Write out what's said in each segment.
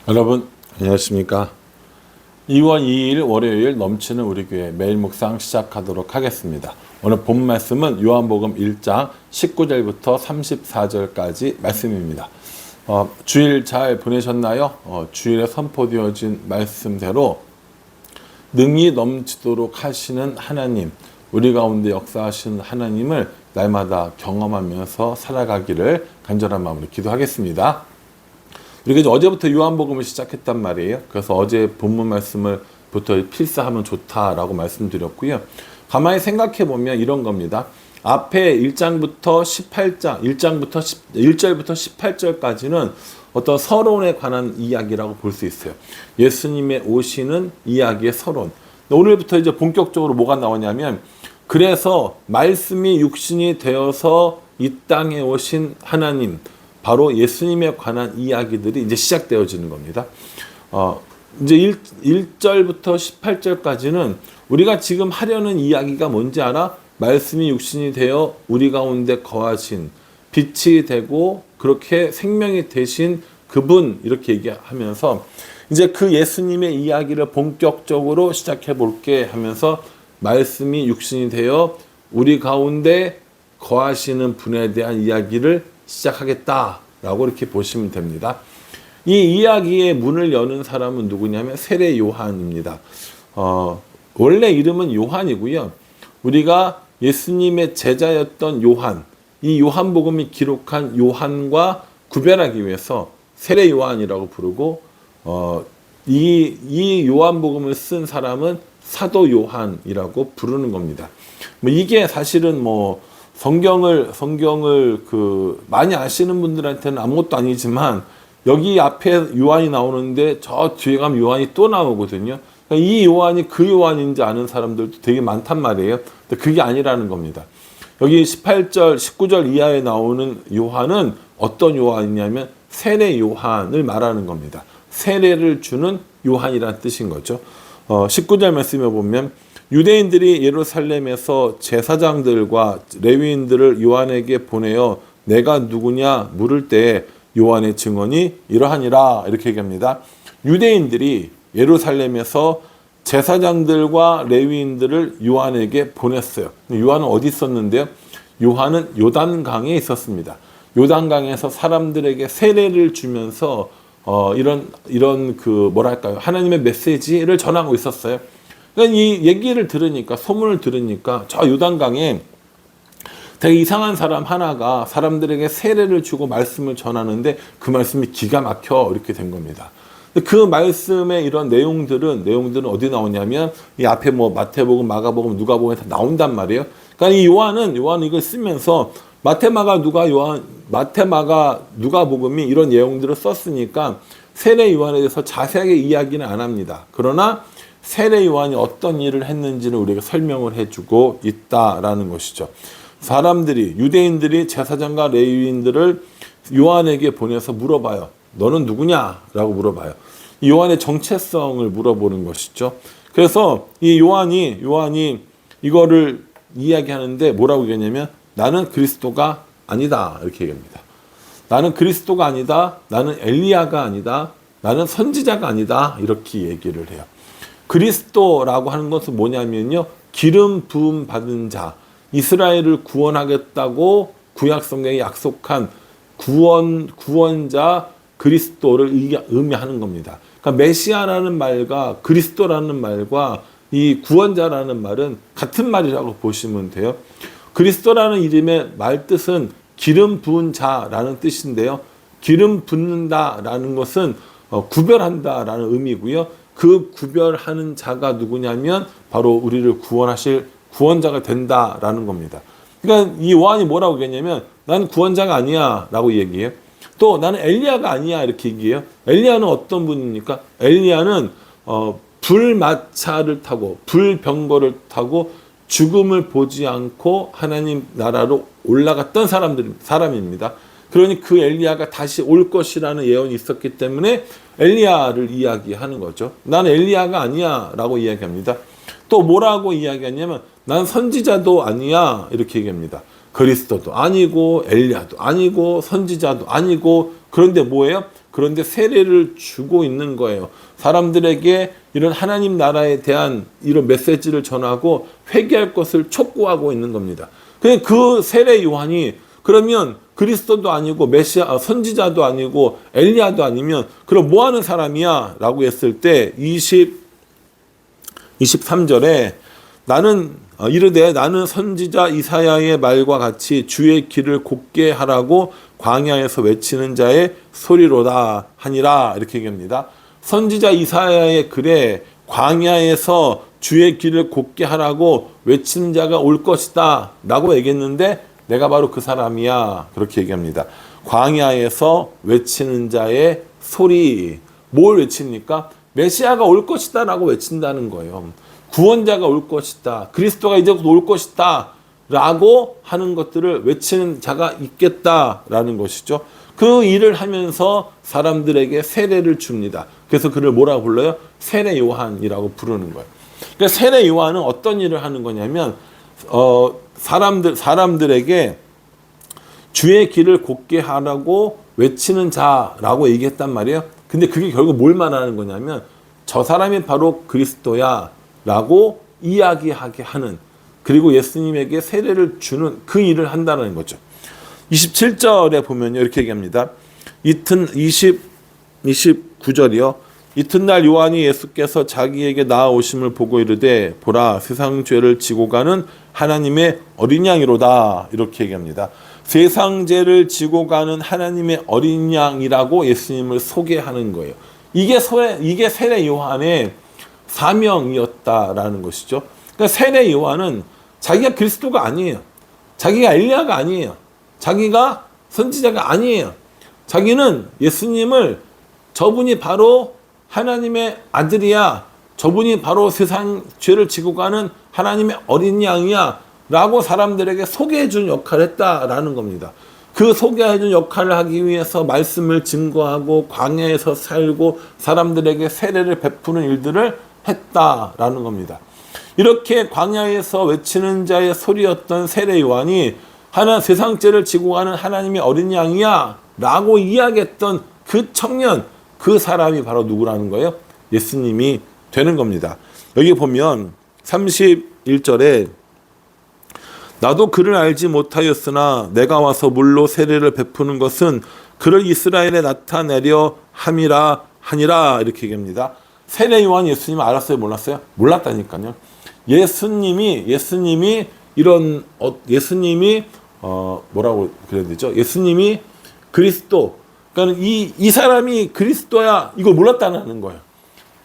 여러분 안녕하십니까. 2월 2일 월요일 넘치는 우리 교회 매일 묵상 시작하도록 하겠습니다. 오늘 본 말씀은 요한복음 1장 19절부터 34절까지 말씀입니다. 주일 잘 보내셨나요? 주일에 선포되어진 말씀대로 능히 넘치도록 하시는 하나님, 우리 가운데 역사하시는 하나님을 날마다 경험하면서 살아가기를 간절한 마음으로 기도하겠습니다. 우리가 이제 어제부터 요한복음을 시작했단 말이에요. 그래서 어제 본문 말씀을부터 필사하면 좋다라고 말씀드렸고요. 가만히 생각해 보면 이런 겁니다. 앞에 1절부터 18절까지는 어떤 서론에 관한 이야기라고 볼 수 있어요. 예수님의 오시는 이야기의 서론. 오늘부터 이제 본격적으로 뭐가 나오냐면, 그래서 말씀이 육신이 되어서 이 땅에 오신 하나님, 바로 예수님에 관한 이야기들이 이제 시작되어지는 겁니다. 이제 1절부터 18절까지는 우리가 지금 하려는 이야기가 뭔지 알아? 말씀이 육신이 되어 우리 가운데 거하신, 빛이 되고 그렇게 생명이 되신 그분, 이렇게 얘기하면서 이제 그 예수님의 이야기를 본격적으로 시작해 볼게 하면서 말씀이 육신이 되어 우리 가운데 거하시는 분에 대한 이야기를 시작하겠다라고 이렇게 보시면 됩니다. 이 이야기의 문을 여는 사람은 누구냐면 세례 요한입니다. 원래 이름은 요한이고요. 우리가 예수님의 제자였던 요한, 이 요한복음이 기록한 요한과 구별하기 위해서 세례 요한이라고 부르고, 이 요한복음을 쓴 사람은 사도 요한이라고 부르는 겁니다. 이게 사실은 성경을 많이 아시는 분들한테는 아무것도 아니지만, 여기 앞에 요한이 나오는데 저 뒤에 가면 요한이 또 나오거든요. 그러니까 이 요한이 그 요한인지 아는 사람들도 되게 많단 말이에요. 근데 그게 아니라는 겁니다. 여기 18절, 19절 이하에 나오는 요한은 어떤 요한이냐면 세례 요한을 말하는 겁니다. 세례를 주는 요한이라는 뜻인 거죠. 19절 말씀에 보면, 유대인들이 예루살렘에서 제사장들과 레위인들을 요한에게 보내어 내가 누구냐 물을 때 요한의 증언이 이러하니라, 이렇게 얘기합니다. 유대인들이 예루살렘에서 제사장들과 레위인들을 요한에게 보냈어요. 요한은 어디 있었는데요? 요한은 요단강에 있었습니다. 요단강에서 사람들에게 세례를 주면서 이런 하나님의 메시지를 전하고 있었어요. 그러니까 이 얘기를 들으니까, 소문을 들으니까 저 요단강에 되게 이상한 사람 하나가 사람들에게 세례를 주고 말씀을 전하는데 그 말씀이 기가 막혀, 이렇게 된 겁니다. 그 말씀의 이런 내용들은 어디 나오냐면 이 앞에 마태복음, 마가복음, 누가복음에 다 나온단 말이에요. 그러니까 이 요한은 이걸 쓰면서 마태, 마가, 누가복음이 이런 내용들을 썼으니까 세례 요한에 대해서 자세하게 이야기는 안 합니다. 그러나 세례 요한이 어떤 일을 했는지는 우리가 설명을 해주고 있다라는 것이죠. 유대인들이 제사장과 레위인들을 요한에게 보내서 물어봐요. 너는 누구냐라고 물어봐요. 이 요한의 정체성을 물어보는 것이죠. 그래서 이 요한이 이거를 이야기하는데 뭐라고 얘기하냐면, 나는 그리스도가 아니다, 이렇게 얘기합니다. 나는 그리스도가 아니다, 나는 엘리야가 아니다, 나는 선지자가 아니다, 이렇게 얘기를 해요. 그리스도라고 하는 것은 뭐냐면요, 기름 부음 받은 자, 이스라엘을 구원하겠다고 구약 성경에 약속한 구원자 그리스도를 의미하는 겁니다. 그러니까 메시아라는 말과 그리스도라는 말과 이 구원자라는 말은 같은 말이라고 보시면 돼요. 그리스도라는 이름의 말 뜻은 기름 부은 자라는 뜻인데요. 기름 붓는다라는 것은 구별한다라는 의미고요. 그 구별하는 자가 누구냐면 바로 우리를 구원하실 구원자가 된다라는 겁니다. 그러니까 이 요한이 뭐라고 얘기했냐면, 나는 구원자가 아니야 라고 얘기해요. 또 나는 엘리야가 아니야, 이렇게 얘기해요. 엘리야는 어떤 분입니까? 엘리야는 불마차를 타고 불병거를 타고 죽음을 보지 않고 하나님 나라로 올라갔던 사람입니다. 그러니 그 엘리야가 다시 올 것이라는 예언이 있었기 때문에 엘리야를 이야기하는 거죠. 나는 엘리야가 아니야 라고 이야기합니다. 또 뭐라고 이야기하냐면, 난 선지자도 아니야, 이렇게 얘기합니다. 그리스도도 아니고 엘리야도 아니고 선지자도 아니고 그런데 뭐예요? 그런데 세례를 주고 있는 거예요. 사람들에게 이런 하나님 나라에 대한 이런 메시지를 전하고 회개할 것을 촉구하고 있는 겁니다. 그 세례 요한이 그러면 그리스도도 아니고 메시아, 선지자도 아니고 엘리야도 아니면 그럼 뭐 하는 사람이야? 라고 했을 때 23절에 이르되 나는 선지자 이사야의 말과 같이 주의 길을 곧게 하라고 광야에서 외치는 자의 소리로다 하니라 이렇게 얘기합니다. 선지자 이사야의 글에 광야에서 주의 길을 곧게 하라고 외치는 자가 올 것이다 라고 얘기했는데 내가 바로 그 사람이야 그렇게 얘기합니다. 광야에서 외치는 자의 소리. 뭘 외칩니까? 메시아가 올 것이다 라고 외친다는 거예요. 구원자가 올 것이다. 그리스도가 이제부터 올 것이다 라고 하는 것들을 외치는 자가 있겠다라는 것이죠. 그 일을 하면서 사람들에게 세례를 줍니다. 그래서 그를 뭐라고 불러요? 세례 요한이라고 부르는 거예요. 그러니까 세례 요한은 어떤 일을 하는 거냐면 사람들에게 주의 길을 곧게 하라고 외치는 자라고 얘기했단 말이에요. 근데 그게 결국 뭘 말하는 거냐면 저 사람이 바로 그리스도야 라고 이야기하게 하는, 그리고 예수님에게 세례를 주는 그 일을 한다는 거죠. 27절에 보면요 이렇게 얘기합니다. 29절이요. 이튿날 요한이 예수께서 자기에게 나아오심을 보고 이르되 보라 세상 죄를 지고 가는 하나님의 어린 양이로다 이렇게 얘기합니다. 세상 죄를 지고 가는 하나님의 어린 양이라고 예수님을 소개하는 거예요. 이게 세례 요한의 사명이었다라는 것이죠. 그러니까 세례 요한은 자기가 그리스도가 아니에요. 자기가 엘리야가 아니에요. 자기가 선지자가 아니에요. 자기는 예수님을 저분이 바로 하나님의 아들이야. 저분이 바로 세상 죄를 지고 가는 하나님의 어린 양이야. 라고 사람들에게 소개해 준 역할을 했다라는 겁니다. 그 소개해 준 역할을 하기 위해서 말씀을 증거하고 광야에서 살고 사람들에게 세례를 베푸는 일들을 했다라는 겁니다. 이렇게 광야에서 외치는 자의 소리였던 세례 요한이 세상 죄를 지고 가는 하나님의 어린 양이야 라고 이야기했던 그 청년, 그 사람이 바로 누구라는 거예요? 예수님이 되는 겁니다. 여기 보면 31절에 나도 그를 알지 못하였으나 내가 와서 물로 세례를 베푸는 것은 그를 이스라엘에 나타내려 함이라 하니라 이렇게 얘기합니다. 세례 요한 예수님 알았어요? 몰랐어요? 몰랐다니까요. 예수님이 뭐라고 그래야 되죠? 예수님이 그리스도, 그러니까 이 사람이 그리스도야 이걸 몰랐다는 거예요.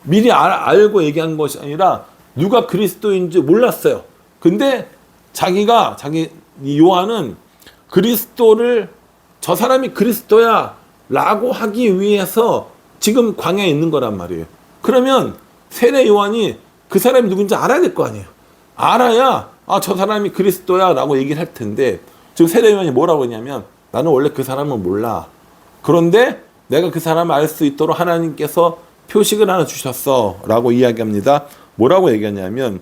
미리 알고 얘기한 것이 아니라 누가 그리스도인지 몰랐어요. 근데 이 요한은 그리스도를 저 사람이 그리스도야 라고 하기 위해서 지금 광야에 있는 거란 말이에요. 그러면 세례 요한이 그 사람이 누군지 알아야 될 거 아니에요. 알아야 저 사람이 그리스도야 라고 얘기를 할 텐데 지금 세례 요한이 뭐라고 했냐면 나는 원래 그 사람을 몰라. 그런데 내가 그 사람을 알 수 있도록 하나님께서 표식을 하나 주셨어 라고 이야기합니다. 뭐라고 얘기하냐면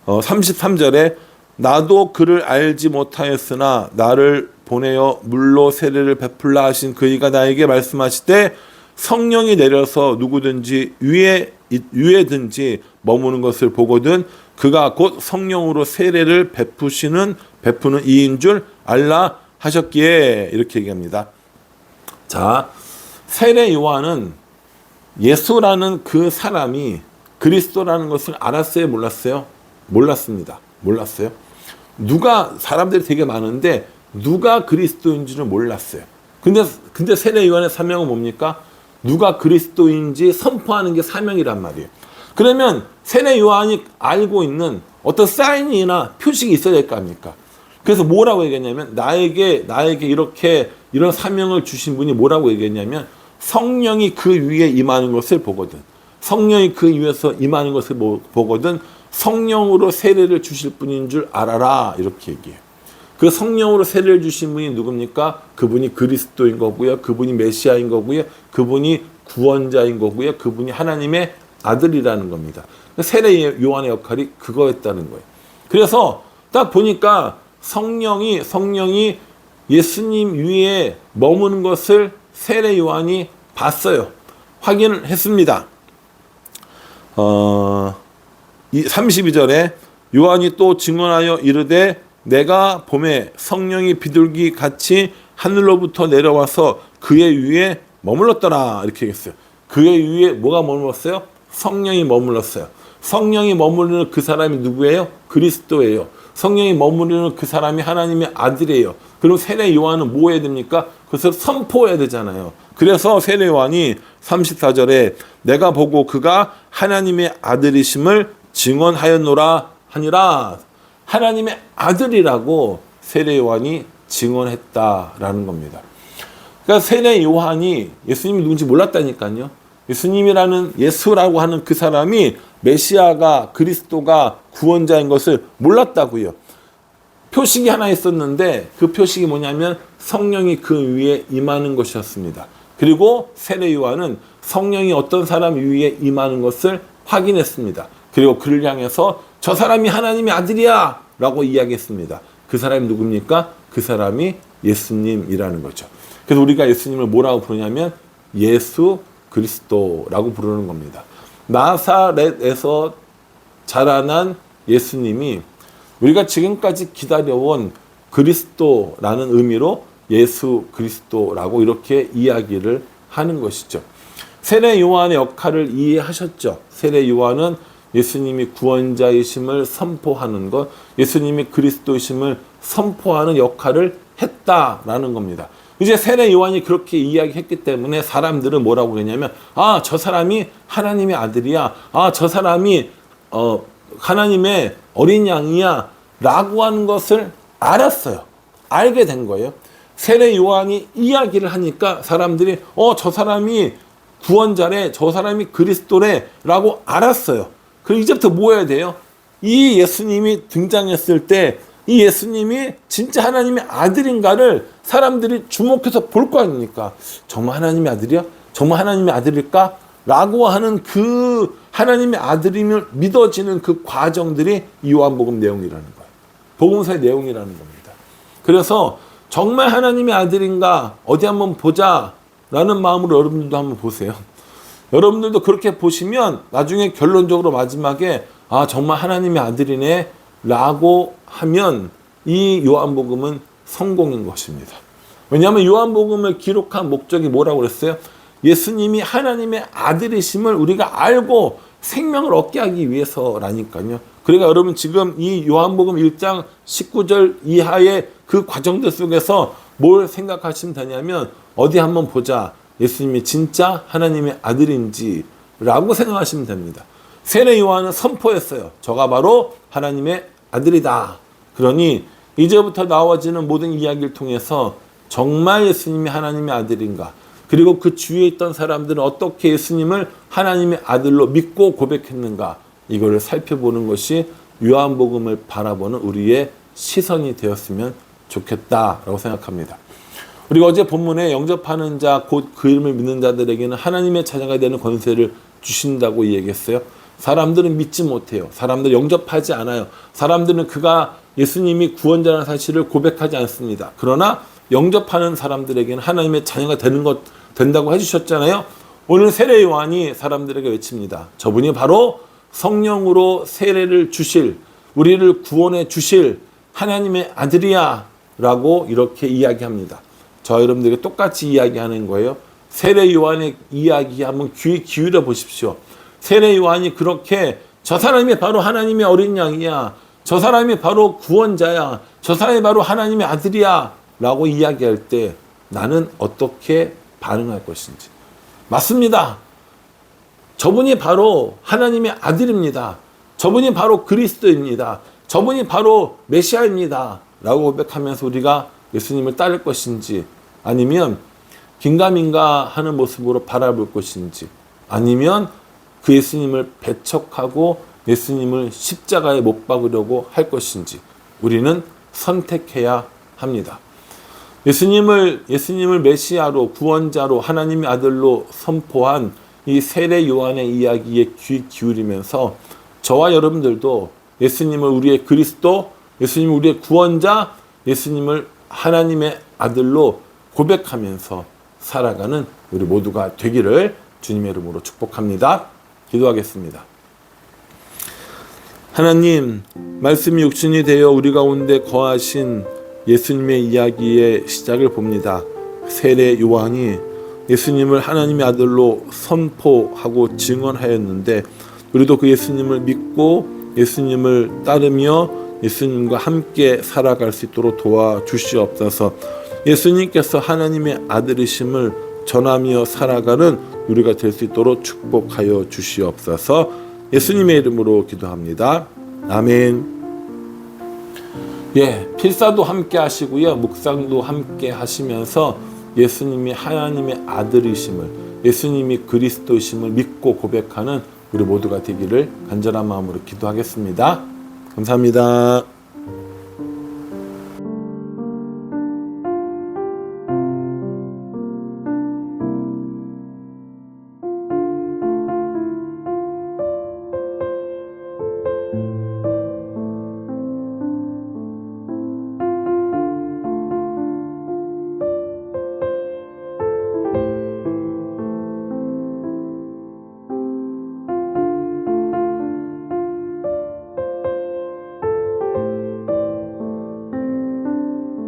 33절에 나도 그를 알지 못하였으나 나를 보내어 물로 세례를 베풀라 하신 그이가 나에게 말씀하시되 성령이 내려서 누구든지 위에든지 머무는 것을 보거든 그가 곧 성령으로 세례를 베푸는 이인 줄 알라 하셨기에 이렇게 얘기합니다. 자, 세례 요한은 예수라는 그 사람이 그리스도라는 것을 알았어요? 몰랐어요? 몰랐습니다. 몰랐어요? 사람들이 되게 많은데 누가 그리스도인지를 몰랐어요. 근데 세례 요한의 사명은 뭡니까? 누가 그리스도인지 선포하는 게 사명이란 말이에요. 그러면 세례 요한이 알고 있는 어떤 사인이나 표식이 있어야 될 거 아닙니까? 그래서 뭐라고 얘기했냐면 나에게 이런 사명을 주신 분이 뭐라고 얘기했냐면 성령이 그 위에 임하는 것을 보거든. 성령이 그 위에서 임하는 것을 보거든 성령으로 세례를 주실 분인 줄 알아라 이렇게 얘기해요. 그 성령으로 세례를 주신 분이 누굽니까? 그분이 그리스도인 거고요. 그분이 메시아인 거고요. 그분이 구원자인 거고요. 그분이 하나님의 아들이라는 겁니다. 세례 요한의 역할이 그거였다는 거예요. 그래서 딱 보니까 성령이 예수님 위에 머무는 것을 세례 요한이 봤어요. 확인을 했습니다. 32절에 요한이 또 증언하여 이르되 내가 봄에 성령이 비둘기 같이 하늘로부터 내려와서 그의 위에 머물렀더라. 이렇게 얘기했어요. 그의 위에 뭐가 머물렀어요? 성령이 머물렀어요. 성령이 머무르는 그 사람이 누구예요? 그리스도예요. 성령이 머무르는 그 사람이 하나님의 아들이에요. 그럼 세례 요한은 뭐 해야 됩니까? 그것을 선포해야 되잖아요. 그래서 세례 요한이 34절에 내가 보고 그가 하나님의 아들이심을 증언하였노라 하니라. 하나님의 아들이라고 세례 요한이 증언했다라는 겁니다. 그러니까 세례 요한이 예수님이 누군지 몰랐다니까요. 예수님이라는 예수라고 하는 그 사람이 메시아가 그리스도가 구원자인 것을 몰랐다고요. 표식이 하나 있었는데 그 표식이 뭐냐면 성령이 그 위에 임하는 것이었습니다. 그리고 세례 요한은 성령이 어떤 사람 위에 임하는 것을 확인했습니다. 그리고 그를 향해서 저 사람이 하나님의 아들이야 라고 이야기했습니다. 그 사람이 누굽니까? 그 사람이 예수님이라는 거죠. 그래서 우리가 예수님을 뭐라고 부르냐면 예수 그리스도라고 부르는 겁니다. 나사렛에서 자라난 예수님이 우리가 지금까지 기다려온 그리스도라는 의미로 예수 그리스도라고 이렇게 이야기를 하는 것이죠. 세례 요한의 역할을 이해하셨죠? 세례 요한은 예수님이 구원자이심을 선포하는 것, 예수님이 그리스도이심을 선포하는 역할을 했다라는 겁니다. 이제 세례 요한이 그렇게 이야기했기 때문에 사람들은 뭐라고 그랬냐면 아, 저 사람이 하나님의 아들이야. 아, 저 사람이 하나님의 어린 양이야 라고 하는 것을 알았어요. 알게 된 거예요. 세례 요한이 이야기를 하니까 사람들이 저 사람이 구원자래, 저 사람이 그리스도래 라고 알았어요. 그럼 이제부터 뭐 해야 돼요? 이 예수님이 등장했을 때 이 예수님이 진짜 하나님의 아들인가를 사람들이 주목해서 볼 거 아닙니까? 정말 하나님의 아들이야? 정말 하나님의 아들일까? 라고 하는 그 하나님의 아들임을 믿어지는 그 과정들이 요한복음 내용이라는 거예요. 복음서의 내용이라는 겁니다. 그래서 정말 하나님의 아들인가 어디 한번 보자 라는 마음으로 여러분들도 한번 보세요. 여러분들도 그렇게 보시면 나중에 결론적으로 마지막에 아, 정말 하나님의 아들이네 라고 하면 이 요한복음은 성공인 것입니다. 왜냐하면 요한복음을 기록한 목적이 뭐라고 그랬어요? 예수님이 하나님의 아들이심을 우리가 알고 생명을 얻게 하기 위해서라니까요. 그러니까 여러분 지금 이 요한복음 1장 19절 이하의 그 과정들 속에서 뭘 생각하시면 되냐면 어디 한번 보자. 예수님이 진짜 하나님의 아들인지 라고 생각하시면 됩니다. 세례 요한은 선포했어요. 저가 바로 하나님의 아들이다. 그러니 이제부터 나와지는 모든 이야기를 통해서 정말 예수님이 하나님의 아들인가, 그리고 그 주위에 있던 사람들은 어떻게 예수님을 하나님의 아들로 믿고 고백했는가, 이거를 살펴보는 것이 요한복음을 바라보는 우리의 시선이 되었으면 좋겠다라고 생각합니다. 우리가 어제 본문에 영접하는 자 곧 그 이름을 믿는 자들에게는 하나님의 자녀가 되는 권세를 주신다고 얘기했어요. 사람들은 믿지 못해요. 사람들은 영접하지 않아요. 사람들은 그가 예수님이 구원자라는 사실을 고백하지 않습니다. 그러나 영접하는 사람들에게는 하나님의 자녀가 된다고 해주셨잖아요. 오늘 세례 요한이 사람들에게 외칩니다. 저분이 바로 성령으로 세례를 주실, 우리를 구원해 주실 하나님의 아들이야 라고 이렇게 이야기합니다. 저 여러분들에게 똑같이 이야기하는 거예요. 세례 요한의 이야기 한번 귀 기울여 보십시오. 세례 요한이 그렇게 저 사람이 바로 하나님의 어린 양이야, 저 사람이 바로 구원자야, 저 사람이 바로 하나님의 아들이야 라고 이야기할 때 나는 어떻게 반응할 것인지. 맞습니다. 저분이 바로 하나님의 아들입니다. 저분이 바로 그리스도입니다. 저분이 바로 메시아입니다 라고 고백하면서 우리가 예수님을 따를 것인지, 아니면 긴가민가 하는 모습으로 바라볼 것인지, 아니면 그 예수님을 배척하고 예수님을 십자가에 못 박으려고 할 것인지 우리는 선택해야 합니다. 예수님을 메시아로, 구원자로, 하나님의 아들로 선포한 이 세례 요한의 이야기에 귀 기울이면서 저와 여러분들도 예수님을 우리의 그리스도, 예수님을 우리의 구원자, 예수님을 하나님의 아들로 고백하면서 살아가는 우리 모두가 되기를 주님의 이름으로 축복합니다. 기도하겠습니다. 하나님, 말씀이 육신이 되어 우리 가운데 거하신 예수님의 이야기의 시작을 봅니다. 세례 요한이 예수님을 하나님의 아들로 선포하고 증언하였는데 우리도 그 예수님을 믿고 예수님을 따르며 예수님과 함께 살아갈 수 있도록 도와주시옵소서. 예수님께서 하나님의 아들이심을 전하며 살아가는 우리가 될 수 있도록 축복하여 주시옵소서. 예수님의 이름으로 기도합니다. 아멘. 필사도 함께 하시고요. 묵상도 함께 하시면서 예수님이 하나님의 아들이심을, 예수님이 그리스도이심을 믿고 고백하는 우리 모두가 되기를 간절한 마음으로 기도하겠습니다. 감사합니다.